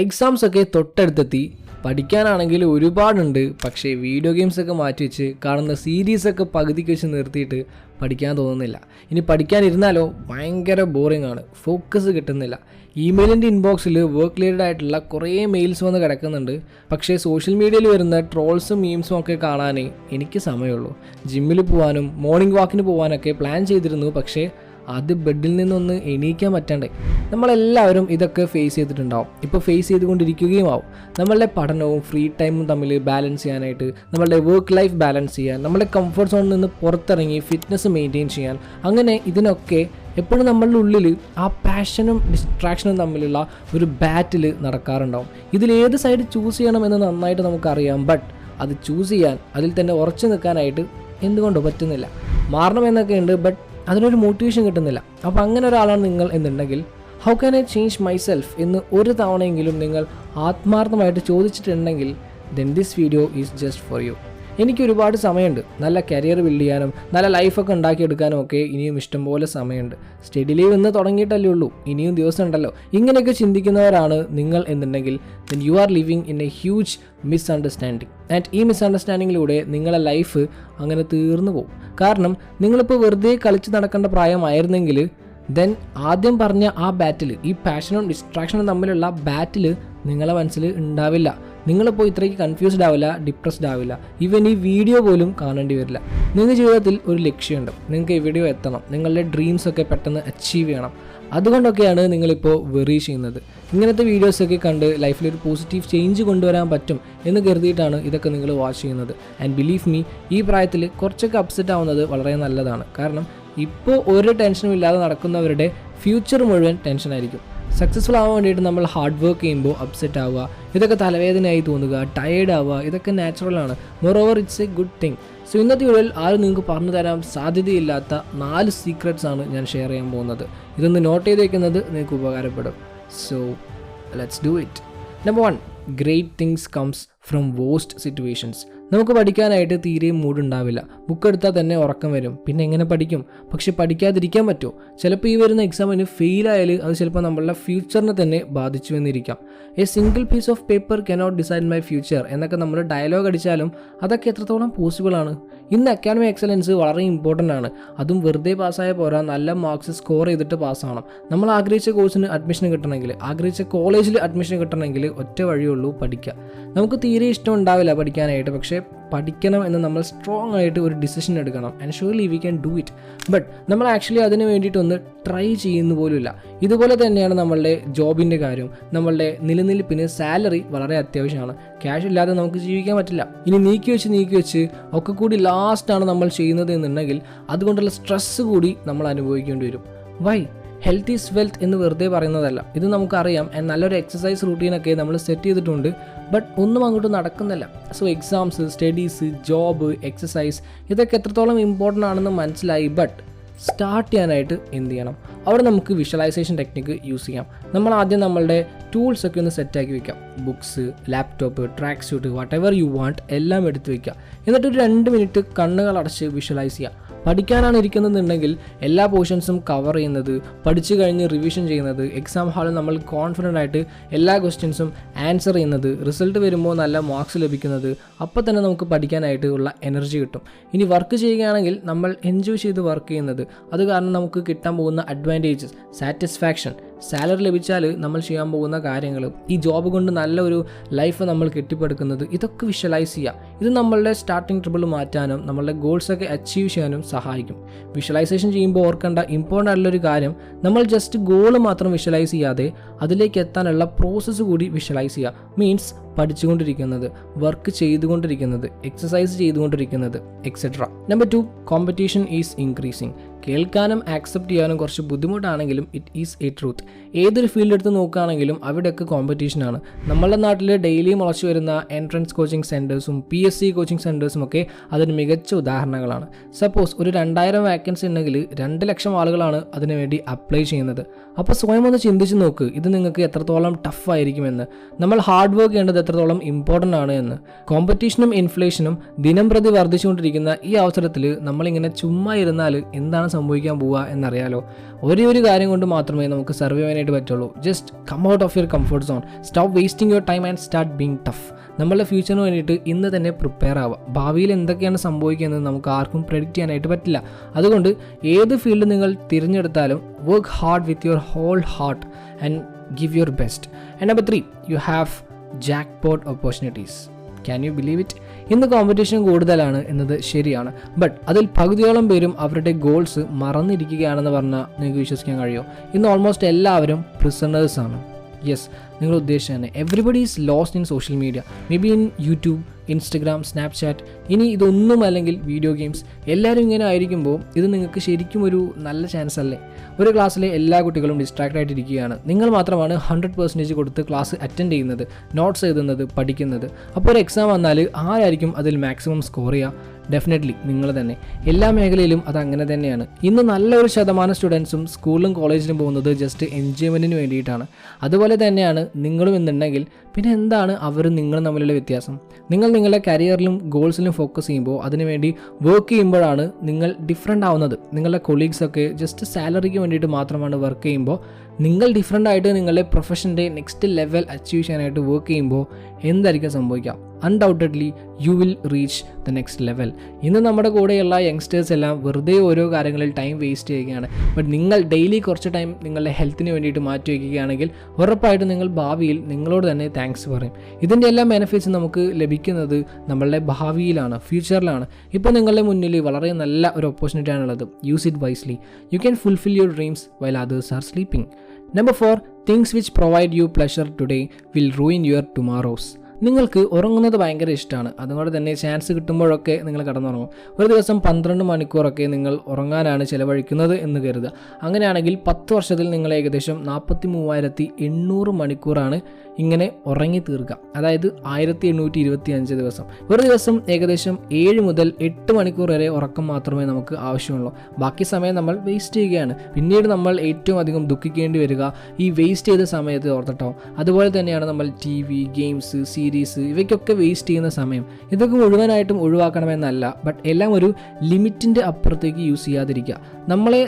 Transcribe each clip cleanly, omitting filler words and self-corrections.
Exams ഒക്കെ തൊട്ടടുത്തെത്തി. പഠിക്കാനാണെങ്കിൽ ഒരുപാടുണ്ട്. പക്ഷേ വീഡിയോ ഗെയിംസൊക്കെ മാറ്റി വെച്ച് കാണുന്ന സീരീസൊക്കെ പകുതിക്ക് വെച്ച് നിർത്തിയിട്ട് പഠിക്കാൻ തോന്നുന്നില്ല. ഇനി പഠിക്കാനിരുന്നാലോ ഭയങ്കര ബോറിംഗ് ആണ്, ഫോക്കസ് കിട്ടുന്നില്ല. ഇമെയിലിൻ്റെ ഇൻബോക്സിൽ വർക്ക് റിലേറ്റഡ് ആയിട്ടുള്ള കുറേ മെയിൽസ് വന്ന് കിടക്കുന്നുണ്ട്. പക്ഷേ സോഷ്യൽ മീഡിയയിൽ വരുന്ന ട്രോൾസും മീംസും ഒക്കെ കാണാനേ എനിക്ക് സമയമുള്ളൂ. ജിമ്മിൽ പോകാനും മോർണിംഗ് വാക്കിന് പോകാനൊക്കെ പ്ലാൻ ചെയ്തിരുന്നു. പക്ഷേ അത് ബെഡിൽ നിന്നൊന്ന് എണീക്കാൻ പറ്റണ്ടേ. നമ്മളെല്ലാവരും ഇതൊക്കെ ഫേസ് ചെയ്തിട്ടുണ്ടാവും, ഇപ്പോൾ ഫേസ് ചെയ്തുകൊണ്ടിരിക്കുകയും ആവും. നമ്മളുടെ പഠനവും ഫ്രീ ടൈമും തമ്മിൽ ബാലൻസ് ചെയ്യാനായിട്ട്, നമ്മളുടെ വർക്ക് ലൈഫ് ബാലൻസ് ചെയ്യാൻ, നമ്മുടെ കംഫർട്ട് സോണിൽ നിന്ന് പുറത്തിറങ്ങി ഫിറ്റ്നസ് മെയിൻറ്റെയിൻ ചെയ്യാൻ, അങ്ങനെ ഇതിനൊക്കെ എപ്പോഴും നമ്മളുടെ ഉള്ളിൽ ആ പാഷനും ഡിസ്ട്രാക്ഷനും തമ്മിലുള്ള ഒരു ബാറ്റിൽ നടക്കാറുണ്ടാവും. ഇതിലേത് സൈഡ് ചൂസ് ചെയ്യണമെന്ന് നന്നായിട്ട് നമുക്കറിയാം. ബട്ട് അത് ചൂസ് ചെയ്യാൻ, അതിൽ തന്നെ ഉറച്ചു നിൽക്കാനായിട്ട് എന്തുകൊണ്ടോ പറ്റുന്നില്ല. മാറണമെന്നൊക്കെ ഉണ്ട്, ബട്ട് അതിനൊരു മോട്ടിവേഷൻ കിട്ടുന്നില്ല. അപ്പോൾ അങ്ങനെ ഒരാളാണ് നിങ്ങൾ എന്നുണ്ടെങ്കിൽ how can I change myself എന്ന് ഒരു തവണയെങ്കിലും നിങ്ങൾ ആത്മാർത്ഥമായിട്ട് ചോദിച്ചിട്ടുണ്ടെങ്കിൽ then this video is just for you. എനിക്ക് ഒരുപാട് സമയമുണ്ട്, നല്ല കരിയർ ബിൽഡ് ചെയ്യാനും നല്ല ലൈഫൊക്കെ ഉണ്ടാക്കിയെടുക്കാനും ഒക്കെ ഇനിയും ഇഷ്ടംപോലെ സമയമുണ്ട്. സ്റ്റഡി ലീവ് ഇന്ന് തുടങ്ങിയിട്ടല്ലേ ഉള്ളൂ, ഇനിയും ദിവസം ഉണ്ടല്ലോ. ഇങ്ങനെയൊക്കെ ചിന്തിക്കുന്നവരാണ് നിങ്ങൾ എന്നുണ്ടെങ്കിൽ then you are living in A huge misunderstanding. And ഈ മിസ്അണ്ടർസ്റ്റാൻഡിങ്ങിലൂടെ നിങ്ങളുടെ ലൈഫ് അങ്ങനെ തീർന്നു പോകും. കാരണം നിങ്ങളിപ്പോൾ വെറുതെ കളിച്ച് നടക്കേണ്ട പ്രായമായിരുന്നെങ്കിൽ ദെൻ ആദ്യം പറഞ്ഞ ആ ബാറ്റിൽ, ഈ പാഷനും ഡിസ്ട്രാക്ഷനും തമ്മിലുള്ള ബാറ്റിൽ നിങ്ങളെ മനസ്സിൽ ഉണ്ടാവില്ല. നിങ്ങളിപ്പോൾ ഇത്രയ്ക്ക് കൺഫ്യൂസ്ഡ് ആവില്ല, ഡിപ്രസ്ഡ് ആവില്ല, ഈവൻ ഈ വീഡിയോ പോലും കാണേണ്ടി വരില്ല. നിങ്ങളുടെ ജീവിതത്തിൽ ഒരു ലക്ഷ്യമുണ്ട്, നിങ്ങൾക്ക് എവിടെയോ എത്തണം, നിങ്ങളുടെ ഡ്രീംസൊക്കെ പെട്ടെന്ന് അച്ചീവ് ചെയ്യണം. അതുകൊണ്ടൊക്കെയാണ് നിങ്ങളിപ്പോൾ വെറി ചെയ്യുന്നത്. ഇങ്ങനത്തെ വീഡിയോസൊക്കെ കണ്ട് ലൈഫിലൊരു പോസിറ്റീവ് ചേഞ്ച് കൊണ്ടുവരാൻ പറ്റും എന്ന് കരുതിയിട്ടാണ് ഇതൊക്കെ നിങ്ങൾ വാച്ച് ചെയ്യുന്നത്. ആൻഡ് ബിലീവ് മീ, ഈ പ്രായത്തിൽ കുറച്ചൊക്കെ അപ്സെറ്റ് ആവുന്നത് വളരെ നല്ലതാണ്. കാരണം ഇപ്പോൾ ഒരു ടെൻഷനും ഇല്ലാതെ നടക്കുന്നവരുടെ ഫ്യൂച്ചർ മുഴുവൻ ടെൻഷനായിരിക്കും. സക്സസ്ഫുൾ ആവാൻ വേണ്ടിയിട്ട് നമ്മൾ ഹാർഡ് വർക്ക് ചെയ്യുമ്പോൾ അപ്സെറ്റ് ആവുക, ഇതൊക്കെ തലവേദനയായി തോന്നുക, ടയേർഡ് ആവുക, ഇതൊക്കെ നാച്ചുറലാണ്. Moreover it's a good thing. So ഇന്നത്തെ വീഡിയോയിൽ ആരും നിങ്ങൾക്ക് പറഞ്ഞു തരാൻ സാധ്യതയില്ലാത്ത 4 സീക്രറ്റ്സ് ആണ് ഞാൻ ഷെയർ ചെയ്യാൻ പോകുന്നത്. ഇതൊന്ന് നോട്ട് ചെയ്ത് വയ്ക്കുന്നത് നിങ്ങൾക്ക് ഉപകാരപ്പെടും. So let's do it. Number 1, great things comes from waste situations. നമുക്ക് പഠിക്കാനായിട്ട് തീരെ മൂഡുണ്ടാവില്ല. ബുക്ക് എടുത്താൽ തന്നെ ഉറക്കം വരും. പിന്നെ എങ്ങനെ പഠിക്കും? പക്ഷെ പഠിക്കാതിരിക്കാൻ പറ്റുമോ? ചിലപ്പോൾ ഈ വരുന്ന എക്സാമിന് ഫെയിലായാൽ അത് ചിലപ്പോൾ നമ്മളുടെ ഫ്യൂച്ചറിനെ തന്നെ ബാധിച്ചു എന്നിരിക്കാം. A single piece of paper cannot decide my future എന്നൊക്കെ നമ്മൾ ഡയലോഗ് അടിച്ചാലും അതൊക്കെ എത്രത്തോളം പോസിബിൾ ആണ്? ഇന്ന് അക്കാഡമിക് എക്സലൻസ് വളരെ ഇമ്പോർട്ടൻ്റ് ആണ്. അതും വെറുതെ പാസ്സായ പോരാ, നല്ല മാർക്സ് സ്കോർ ചെയ്തിട്ട് പാസ്സാവണം. നമ്മൾ ആഗ്രഹിച്ച കോഴ്സിന് അഡ്മിഷൻ കിട്ടണമെങ്കിൽ, ആഗ്രഹിച്ച കോളേജിൽ അഡ്മിഷൻ കിട്ടണമെങ്കിൽ ഒറ്റ വഴിയുള്ളൂ, പഠിക്കുക. നമുക്ക് തീരെ ഇഷ്ടം ഉണ്ടാവില്ല പഠിക്കാനായിട്ട്, പക്ഷേ പഠിക്കണം എന്ന് നമ്മൾ സ്ട്രോങ് ആയിട്ട് ഒരു ഡിസിഷൻ എടുക്കണം. And surely we can do it. But നമ്മൾ ആക്ച്വലി അതിന് വേണ്ടിയിട്ടൊന്ന് ട്രൈ ചെയ്യുന്ന പോലുമില്ല. ഇതുപോലെ തന്നെയാണ് നമ്മളുടെ ജോബിൻ്റെ കാര്യം. നമ്മളുടെ നിലനിൽപ്പിന് സാലറി വളരെ അത്യാവശ്യമാണ്. ക്യാഷ് ഇല്ലാതെ നമുക്ക് ജീവിക്കാൻ പറ്റില്ല. ഇനി നീക്കി വെച്ച് ഒക്കെ കൂടി ലാസ്റ്റാണ് നമ്മൾ ചെയ്യുന്നത് എന്നുണ്ടെങ്കിൽ അതുകൊണ്ടുള്ള സ്ട്രെസ്സ് കൂടി നമ്മൾ അനുഭവിക്കേണ്ടി വരും. വൈ? ഹെൽത്ത് ഈസ് വെൽത്ത് എന്ന് വെറുതെ പറയുന്നതല്ല, ഇത് നമുക്കറിയാം. ആൻഡ് നല്ലൊരു എക്സസൈസ് റൂട്ടീനൊക്കെ നമ്മൾ സെറ്റ് ചെയ്തിട്ടുണ്ട്. ബട്ട് ഒന്നും അങ്ങോട്ട് നടക്കുന്നില്ല. So exams, studies, job, exercise ഇതൊക്കെ എത്രത്തോളം ഇമ്പോർട്ടൻ്റ് ആണെന്ന് മനസ്സിലായി. ബട്ട് സ്റ്റാർട്ട് ചെയ്യാനായിട്ട് എന്ത് ചെയ്യണം? അവിടെ നമുക്ക് വിഷ്വലൈസേഷൻ ടെക്നിക്ക് യൂസ് ചെയ്യാം. നമ്മൾ ആദ്യം നമ്മളുടെ ടൂൾസൊക്കെ ഒന്ന് സെറ്റാക്കി വെക്കാം. Books, laptop, track suit, whatever you want എല്ലാം എടുത്ത് വയ്ക്കുക. എന്നിട്ടൊരു 2 മിനിറ്റ് കണ്ണുകൾ അടച്ച് വിഷ്വലൈസ് ചെയ്യുക. പഠിക്കാനാണ് ഇരിക്കുന്നതെന്നുണ്ടെങ്കിൽ എല്ലാ പോർഷൻസും കവർ ചെയ്യുന്നത്, പഠിച്ചു കഴിഞ്ഞ് റിവിഷൻ ചെയ്യുന്നത്, എക്സാം ഹാളിൽ നമ്മൾ കോൺഫിഡൻ്റ് ആയിട്ട് എല്ലാ ക്വസ്റ്റ്യൻസും ആൻസർ ചെയ്യുന്നത്, റിസൾട്ട് വരുമ്പോൾ നല്ല മാർക്സ് ലഭിക്കുന്നത്, അപ്പോൾ തന്നെ നമുക്ക് പഠിക്കാനായിട്ട് ഉള്ള എനർജി കിട്ടും. ഇനി വർക്ക് ചെയ്യുകയാണെങ്കിൽ നമ്മൾ എൻജോയ് ചെയ്ത് വർക്ക് ചെയ്യുന്നത്, അത് കാരണം നമുക്ക് കിട്ടാൻ പോകുന്ന അഡ്വാൻറ്റേജസ്, സാറ്റിസ്ഫാക്ഷൻ, സാലറി ലഭിച്ചാൽ നമ്മൾ ചെയ്യാൻ പോകുന്ന കാര്യങ്ങൾ, ഈ ജോബ് കൊണ്ട് നല്ലൊരു ലൈഫ് നമ്മൾ കെട്ടിപ്പടുക്കുന്നത്, ഇതൊക്കെ വിഷ്വലൈസ് ചെയ്യുക. ഇത് നമ്മളുടെ സ്റ്റാർട്ടിംഗ് ട്രബിൾ മാറ്റാനും നമ്മളുടെ ഗോൾസൊക്കെ അച്ചീവ് ചെയ്യാനും സഹായിക്കും. വിഷ്വലൈസേഷൻ ചെയ്യുമ്പോൾ ഓർക്കേണ്ട ഇമ്പോർട്ടൻ്റ് ആയിട്ടുള്ളൊരു കാര്യം, നമ്മൾ ജസ്റ്റ് ഗോൾ മാത്രം വിഷ്വലൈസ് ചെയ്യാതെ അതിലേക്ക് എത്താനുള്ള പ്രോസസ്സ് കൂടി വിഷ്വലൈസ് ചെയ്യുക. മീൻസ് പഠിച്ചുകൊണ്ടിരിക്കുന്നത്, വർക്ക് ചെയ്തുകൊണ്ടിരിക്കുന്നത്, എക്സസൈസ് ചെയ്തുകൊണ്ടിരിക്കുന്നത്, etcetera. Number 2, competition is increasing. കേൾക്കാനും ആക്സെപ്റ്റ് ചെയ്യാനും കുറച്ച് ബുദ്ധിമുട്ടാണെങ്കിലും ഇറ്റ് ഈസ് എ ട്രൂത്ത്. ഏതൊരു ഫീൽഡ് എടുത്ത് നോക്കുകയാണെങ്കിലും അവിടെയൊക്കെ കോമ്പറ്റീഷനാണ്. നമ്മളുടെ നാട്ടിൽ ഡെയിലി മുളച്ചു വരുന്ന എൻട്രൻസ് കോച്ചിങ് സെൻറ്റേഴ്സും PSC കോച്ചിങ് സെൻറ്റേഴ്സും ഒക്കെ അതിന് മികച്ച ഉദാഹരണങ്ങളാണ്. സപ്പോസ് ഒരു 2000 വാക്കൻസി ഉണ്ടെങ്കിൽ 2 ലക്ഷം ആളുകളാണ് അതിനു വേണ്ടി അപ്ലൈ ചെയ്യുന്നത്. അപ്പോൾ സ്വയം ഒന്ന് ചിന്തിച്ച് നോക്ക്, ഇത് നിങ്ങൾക്ക് എത്രത്തോളം ടഫ് ആയിരിക്കുമെന്ന്, നമ്മൾ ഹാർഡ് വർക്ക് ചെയ്യേണ്ടത് എത്രത്തോളം ഇമ്പോർട്ടൻ്റ് ആണ് എന്ന്. കോമ്പറ്റീഷനും ഇൻഫ്ലേഷനും ദിനം പ്രതി വർദ്ധിച്ചുകൊണ്ടിരിക്കുന്ന ഈ അവസരത്തിൽ നമ്മളിങ്ങനെ ചുമ്മാ ഇരുന്നാൽ എന്താണ് സംഭവിക്കാൻ പോവുക എന്നറിയാലോ. ഒരേ ഒരു കാര്യം കൊണ്ട് മാത്രമേ നമുക്ക് സർവൈവ് ചെയ്യാനായിട്ട് പറ്റുള്ളൂ. Just come out of your comfort zone, stop wasting your time and start being tough. നമ്മളുടെ ഫ്യൂച്ചറിന് വേണ്ടിയിട്ട് ഇന്ന് തന്നെ പ്രിപ്പയർ ആവുക. ഭാവിയിൽ എന്തൊക്കെയാണ് സംഭവിക്കുന്നത് നമുക്ക് ആർക്കും പ്രെഡിക്റ്റ് ചെയ്യാനായിട്ട് പറ്റില്ല. അതുകൊണ്ട് ഏത് ഫീൽഡ് നിങ്ങൾ തിരഞ്ഞെടുത്താലും work hard with your whole heart and give your best. And number 3, you have jackpot opportunities. Can you believe it? ഇന്ന് കോമ്പറ്റീഷൻ കൂടുതലാണ് എന്നത് ശരിയാണ്. ബട്ട് അതിൽ പകുതിയോളം പേരും അവരുടെ ഗോൾസ് മറന്നിരിക്കുകയാണെന്ന് പറഞ്ഞാൽ നിങ്ങൾക്ക് വിശ്വസിക്കാൻ കഴിയുമോ? ഇന്ന് ഓൾമോസ്റ്റ് എല്ലാവരും പ്രിസണേഴ്സാണ്. യെസ്, നിങ്ങൾ ഉദ്ദേശിച്ച് തന്നെ everybody is lost in social media, may be in YouTube, Instagram, Snapchat, ഇനി ഇതൊന്നും അല്ലെങ്കിൽ വീഡിയോ ഗെയിംസ്. എല്ലാവരും ഇങ്ങനെ ആയിരിക്കുമ്പോൾ ഇത് നിങ്ങൾക്ക് ശരിക്കും ഒരു നല്ല ചാൻസ് അല്ലേ? ഒരു ക്ലാസ്സിലെ എല്ലാ കുട്ടികളും ഡിസ്ട്രാക്റ്റ് ആയിട്ടിരിക്കുകയാണ്. നിങ്ങൾ മാത്രമാണ് 100% കൊടുത്ത് ക്ലാസ് അറ്റൻഡ് ചെയ്യുന്നത്, നോട്ട്സ് എഴുതുന്നത്, പഠിക്കുന്നത്. അപ്പോൾ ഒരു എക്സാം വന്നാൽ ആരായിരിക്കും അതിൽ മാക്സിമം സ്കോർ ചെയ്യുക? ഡെഫിനറ്റ്ലി നിങ്ങൾ തന്നെ. എല്ലാ മേഖലയിലും അത് അങ്ങനെ തന്നെയാണ്. ഇന്ന് നല്ലൊരു ശതമാനം സ്റ്റുഡൻസും സ്കൂളിലും കോളേജിലും പോകുന്നത് ജസ്റ്റ് എൻജോയ്മെൻറ്റിന് വേണ്ടിയിട്ടാണ്. അതുപോലെ തന്നെയാണ് നിങ്ങളും എന്നുണ്ടെങ്കിൽ പിന്നെ എന്താണ് അവരും നിങ്ങളും തമ്മിലുള്ള വ്യത്യാസം? നിങ്ങൾ നിങ്ങളുടെ കരിയറിലും ഗോൾസിലും ഫോക്കസ് ചെയ്യുമ്പോൾ, അതിനുവേണ്ടി വർക്ക് ചെയ്യുമ്പോഴാണ് നിങ്ങൾ ഡിഫറെൻ്റ് ആവുന്നത്. നിങ്ങളുടെ കൊളീഗ്സൊക്കെ ജസ്റ്റ് സാലറിക്ക് വേണ്ടിയിട്ട് മാത്രമാണ് വർക്ക് ചെയ്യുമ്പോൾ, നിങ്ങൾ ഡിഫറെൻ്റ് ആയിട്ട് നിങ്ങളുടെ പ്രൊഫഷൻ്റെ നെക്സ്റ്റ് ലെവൽ അച്ചീവ് ചെയ്യാനായിട്ട് വർക്ക് ചെയ്യുമ്പോൾ എന്തായിരിക്കും സംഭവിക്കുക? Undoubtedly you will reach the next level. ഇന്ന് നമ്മുടെ കൂടെയുള്ള യങ്സ്റ്റേഴ്സ് എല്ലാം വെറുതെ ഓരോ കാര്യങ്ങളിൽ ടൈം വേസ്റ്റ് ചെയ്യുകയാണ്. ബട്ട് നിങ്ങൾ ഡെയിലി കുറച്ച് ടൈം നിങ്ങളുടെ ഹെൽത്തിന് വേണ്ടിയിട്ട് മാറ്റി വയ്ക്കുകയാണെങ്കിൽ ഉറപ്പായിട്ടും നിങ്ങൾ ഭാവിയിൽ നിങ്ങളോട് തന്നെ താങ്ക്സ് പറയും. ഇതിൻ്റെ എല്ലാ ബെനിഫിറ്റ്സ് നമുക്ക് ലഭിക്കുന്നത് നമ്മളുടെ ഭാവിയിലാണ്, ഫ്യൂച്ചറിലാണ്. ഇപ്പോൾ നിങ്ങളുടെ മുന്നിൽ വളരെ നല്ല ഒരു ഓപ്പർച്യൂണിറ്റി ആണുള്ളത്. Use it wisely. You can fulfil your dreams while others are sleeping. Number 4, things which provide U pleasure today will ruin your tomorrow's. നിങ്ങൾക്ക് ഉറങ്ങുന്നത് ഭയങ്കര ഇഷ്ടമാണ്. അതുകൊണ്ട് തന്നെ ചാൻസ് കിട്ടുമ്പോഴൊക്കെ നിങ്ങൾ കിടന്നുറങ്ങും. ഒരു ദിവസം 12 മണിക്കൂറൊക്കെ നിങ്ങൾ ഉറങ്ങാനാണ് ചിലവഴിക്കുന്നത് എന്ന് കരുതുക. അങ്ങനെയാണെങ്കിൽ 10 വർഷത്തിൽ നിങ്ങൾ ഏകദേശം 43,800 മണിക്കൂറാണ് ഇങ്ങനെ ഉറങ്ങി തീർക്കുക. അതായത് 1825 ദിവസം. ഒരു ദിവസം ഏകദേശം 7 മുതൽ 8 മണിക്കൂർ വരെ ഉറക്കം മാത്രമേ നമുക്ക് ആവശ്യമുള്ളൂ. ബാക്കി സമയം നമ്മൾ വേസ്റ്റ് ചെയ്യുകയാണ്. പിന്നീട് നമ്മൾ ഏറ്റവും അധികം ദുഃഖിക്കേണ്ടി വരിക ഈ വേസ്റ്റ് ചെയ്ത സമയത്ത് ഓർത്തിട്ടോ. അതുപോലെ തന്നെയാണ് നമ്മൾ TV, ഗെയിംസ്, സീരീസ് ഇവയ്ക്കൊക്കെ വേസ്റ്റ് ചെയ്യുന്ന സമയം. ഇതൊക്കെ മുഴുവനായിട്ടും ഒഴിവാക്കണമെന്നല്ല, ബട്ട് എല്ലാം ഒരു ലിമിറ്റിൻ്റെ അപ്പുറത്തേക്ക് യൂസ് ചെയ്യാതിരിക്കുക.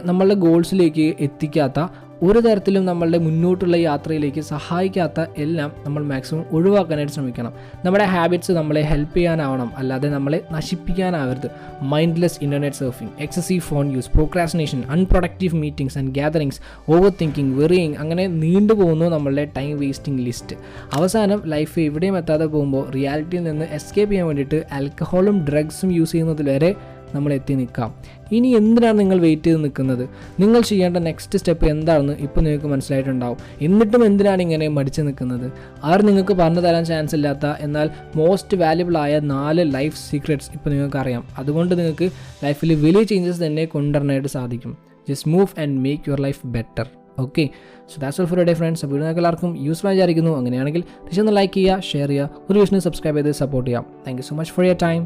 നമ്മളുടെ ഗോൾസിലേക്ക് എത്തിക്കാത്ത, ഒരു തരത്തിലും നമ്മളുടെ മുന്നോട്ടുള്ള യാത്രയിലേക്ക് സഹായിക്കാത്ത എല്ലാം നമ്മൾ മാക്സിമം ഒഴിവാക്കാനായിട്ട് ശ്രമിക്കണം. നമ്മുടെ ഹാബിറ്റ്സ് നമ്മളെ ഹെൽപ്പ് ചെയ്യാനാവണം, അല്ലാതെ നമ്മളെ നശിപ്പിക്കാനാവരുത്. Mindless internet surfing, excessive phone use, procrastination, unproductive meetings and gatherings, overthinking, worrying, അങ്ങനെ നീണ്ടുപോകുന്നു നമ്മളുടെ ടൈം വേസ്റ്റിംഗ് ലിസ്റ്റ്. അവസാനം ലൈഫ് എവിടെയും എത്താതെ പോകുമ്പോൾ റിയാലിറ്റിയിൽ നിന്ന് എസ്കേപ്പ് ചെയ്യാൻ വേണ്ടിയിട്ട് ആൽക്കഹോളും ഡ്രഗ്സും യൂസ് ചെയ്യുന്നതിൽ വരെ നമ്മൾ എത്തി നിൽക്കാം. ഇനി എന്തിനാണ് നിങ്ങൾ വെയിറ്റ് ചെയ്ത് നിൽക്കുന്നത്? നിങ്ങൾ ചെയ്യേണ്ട നെക്സ്റ്റ് സ്റ്റെപ്പ് എന്താണെന്ന് ഇപ്പോൾ നിങ്ങൾക്ക് മനസ്സിലായിട്ടുണ്ടാവും. എന്നിട്ടും എന്തിനാണ് ഇങ്ങനെ മടിച്ച് നിൽക്കുന്നത്? ആരും നിങ്ങൾക്ക് പറഞ്ഞു തരാൻ ചാൻസ് ഇല്ലാത്ത എന്നാൽ മോസ്റ്റ് വാല്യുബിൾ ആയ 4 ലൈഫ് സീക്രറ്റ്സ് ഇപ്പോൾ നിങ്ങൾക്ക് അറിയാം. അതുകൊണ്ട് നിങ്ങൾക്ക് ലൈഫിൽ വലിയ ചേഞ്ചസ് തന്നെ കൊണ്ടുവരാനായിട്ട് സാധിക്കും. Just move and make your life better. Okay, so that's all for today friends. അപ്പോൾ നിങ്ങൾക്ക് എല്ലാവർക്കും യൂസ്ഫുൾ ആയി വിചാരിക്കുന്നു. അങ്ങനെയാണെങ്കിൽ തീർച്ചയായും ലൈക്ക് ചെയ്യുക, ഷെയർ ചെയ്യുക, ഒരു വിഷയം സബ്സ്ക്രൈബ് ചെയ്ത് സപ്പോർട്ട് ചെയ്യാം. Thank you so much for your time.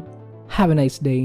Have A nice day.